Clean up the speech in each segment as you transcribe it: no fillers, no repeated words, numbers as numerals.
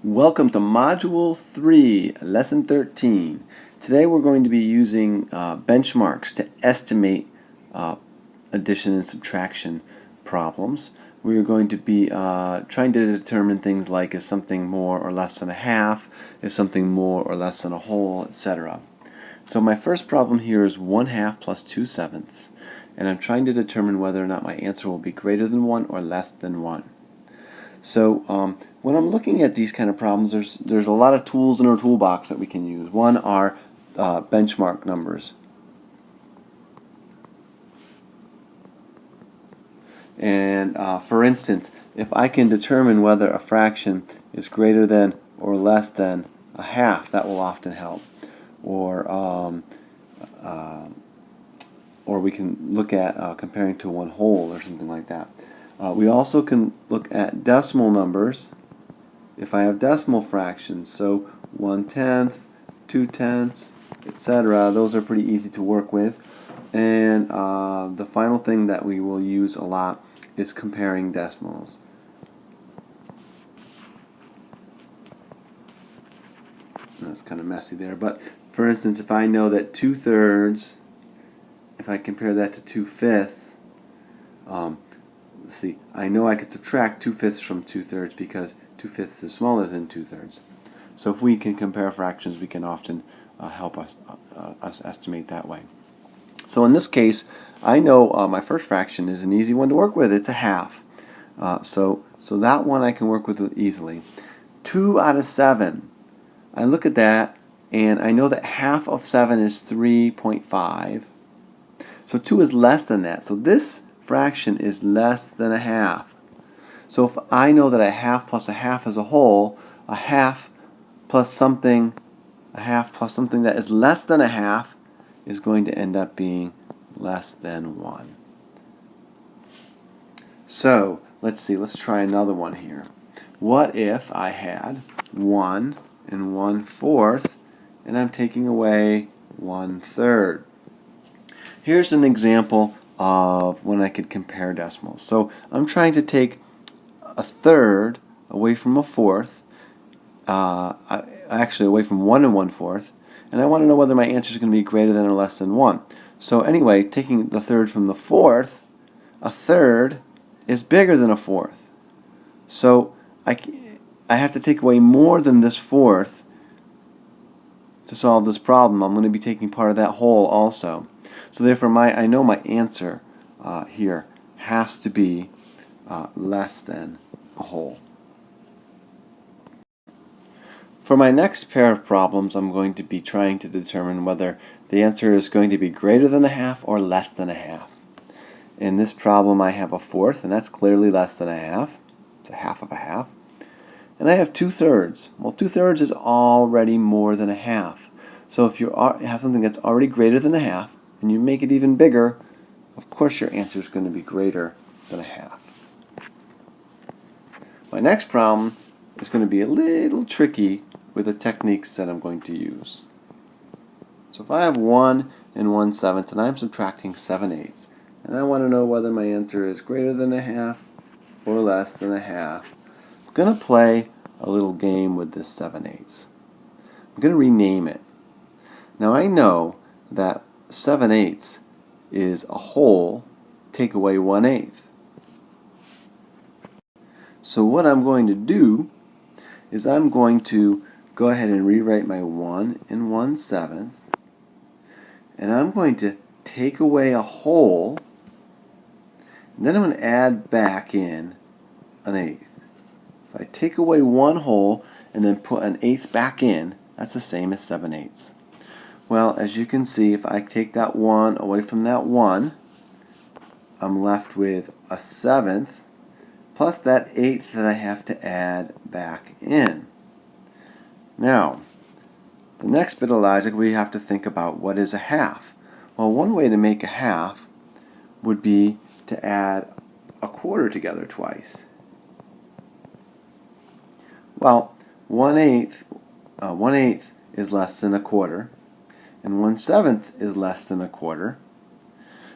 Welcome to Module 3, Lesson 13. Today we're going to be using benchmarks to estimate addition and subtraction problems. We are going to be trying to determine things like is something more or less than a half, is something more or less than a whole, etc. So my first problem here is 1/2 plus 2/7, and I'm trying to determine whether or not my answer will be greater than 1 or less than 1. So when I'm looking at these kind of problems, there's a lot of tools in our toolbox that we can use. One are benchmark numbers. And for instance, if I can determine whether a fraction is greater than or less than a half, that will often help. Or we can look at comparing to one whole or something like that. We also can look at decimal numbers if I have decimal fractions. So 1/10, 2/10, etc. Those are pretty easy to work with. And the final thing that we will use a lot is comparing decimals. That's kind of messy there, but for instance, if I know that 2/3, if I compare that to 2/5, let's see, I know I could subtract 2/5 from 2/3 because 2/5 is smaller than 2/3. So if we can compare fractions, we can often help us estimate that way. So in this case, I know my first fraction is an easy one to work with. It's a half. So that one I can work with easily. 2 out of 7. I look at that and I know that half of 7 is 3.5. So 2 is less than that. So this fraction is less than a half. So if I know that a half plus a half is a whole, a half plus something that is less than a half is going to end up being less than 1. So let's see, let's try another one here. What if I had 1 and 1/4 and I'm taking away 1/3? Here's an example of when I could compare decimals. So I'm trying to take a third away from a fourth, actually away from 1 and 1/4, and I want to know whether my answer is going to be greater than or less than 1. So anyway, taking the third from the fourth, a third is bigger than a fourth. So I have to take away more than this fourth to solve this problem. I'm going to be taking part of that whole also. So therefore, I know my answer here has to be less than a whole. For my next pair of problems, I'm going to be trying to determine whether the answer is going to be greater than a half or less than a half. In this problem, I have a fourth, and that's clearly less than a half. It's a half of a half. And I have 2/3. Well, 2/3 is already more than a half. So if you have something that's already greater than a half, and you make it even bigger, of course your answer is going to be greater than a half. My next problem is going to be a little tricky with the techniques that I'm going to use. So if I have 1 and 1/7 and I'm subtracting 7/8, and I want to know whether my answer is greater than a half or less than a half, I'm going to play a little game with this 7/8. I'm going to rename it. Now I know that 7/8 is a whole, take away 1/8. So what I'm going to do is I'm going to go ahead and rewrite my 1 and 1/7, and I'm going to take away a whole, and then I'm going to add back in an eighth. If I take away one whole and then put an eighth back in, that's the same as 7/8. Well, as you can see, if I take that 1 away from that 1, I'm left with a 7th plus that 8th that I have to add back in. Now, the next bit of logic, we have to think about what is a half. Well, one way to make a half would be to add a quarter together twice. Well, 1/8 is less than a quarter, and 1/7 is less than a quarter.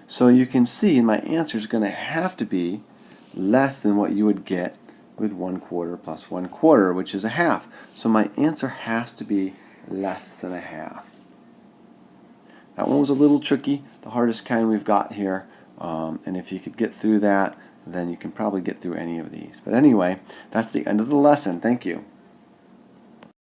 So you can see my answer is going to have to be less than what you would get with 1/4 plus 1/4, which is a half. So my answer has to be less than a half. That one was a little tricky, the hardest kind we've got here. And if you could get through that, then you can probably get through any of these. But anyway, that's the end of the lesson. Thank you.